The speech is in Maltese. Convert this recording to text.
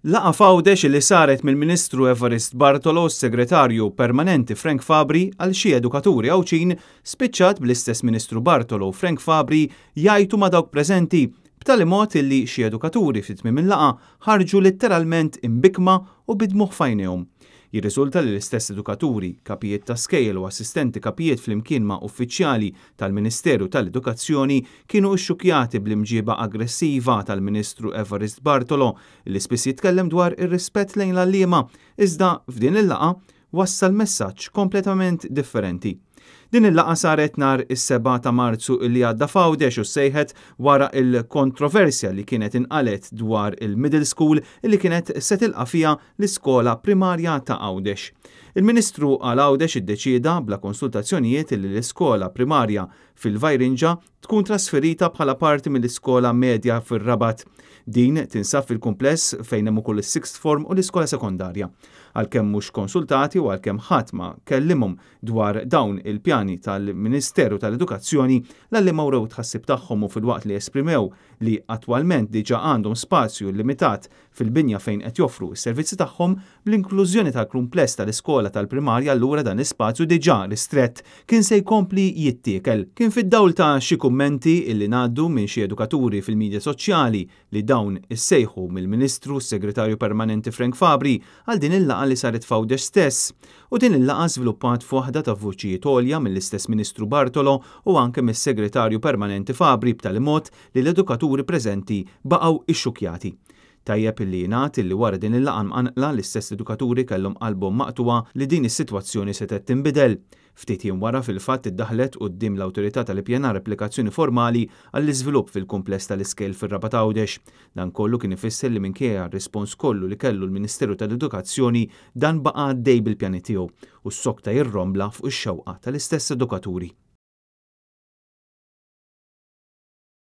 Laqa fawdex li saret mill-Ministru Evarist Bartolo s-Segretarju Permanenti Frank Fabri għal xi edukaturi Awċin spiċċat bl-istess Ministru Bartolo u Frank Fabri jgħidu ma' dawk preżenti b'tali mod illi xi edukaturi fit tmiem il-laqa ħarġu letteralment imbikma u bidmuh f'għajnejhom. Jirriżulta li l-istess edukaturi, kapijiet ta' skejjel u assistenti kapijiet flimkien ma' uffiċjali tal-Ministeru tal-Edukazzjoni kienu xxukjati bl-imġiba aggressiva tal-Ministru Evarist Bartolo li spiss jitkellem dwar ir-rispett lejn l-għalliema iżda f'din il-laqa wassal messaġġ kompletament differenti. Din il-laqa saret nhar is-7 ta' Marzu li għadda fawdex u sejħet wara il-kontroversja li kienet inqalet dwar il-middle school li kienet se tilqa' fiha l-iskola primarja ta' Għawdex. Il-Ministru għal Għawdex iddeċieda bla konsultazzjonijiet li l-iskola primarja fil-Vajrinġa tkun trasferita bħala parti mill-iskola medja fir-Rabat. Din tinsab fil-kumpless fejn hemm ukoll is-sixth form u l-iskola sekondarja. Għalkemm mhux konsultati u għalkemm ħadd ma kellimhom dwar dawn il-pjani tal-Ministeru tal-Edukazzjoni, l-għalliema wrew tħassib tagħhom u filwaqt li esprimew li attwalment diġà għandhom spazju limitat fil-binja fejn qed joffru s-servizzi tagħhom bl-inklużjoni tal-kumpless tal-iskola tal-primarja allura dan l-ispazju diġà ristrett kien se jkompli jittiekel. Kien fid-dawl ta' xi kummenti illi ngħaddu minn xi edukaturi fil-midja soċjali li dawn issejħu mill-Ministru s-Segretarju Permanenti Frank Fabri għal din il-laqa li saret f'Għawdex stess u din il-laqa żviluppat f'waħda ta' vuċijiet għolja mill-istess Ministru Bartolo u anke mis-Segretarju Permanenti Fabri b'tali mod li l-edukaturi preżenti baqgħu ixxukjati. Tajjeb illi jingħad illi wara din il-laqa mqanqla l-istess edukaturi kellhom qalbhom maqtuwa li din is-sitwazzjoni se tinbidel. Ftit jiem wara fil-fatt iddaħlet quddiem l-awtorità tal-ippjanar applikazzjoni formali għall-iżvilupp fil-kumpless tal-iskejl fir-Rabat Għawdex. Dan kollu kien ifisser li minkejja r-rispons kollu li kellu l-Ministeru tal-Edukazzjoni dan baqa' għaddej bil-pjani tiegħu u s-sokta jirrombla fuq ix-xewqa tal-istess edukaturi.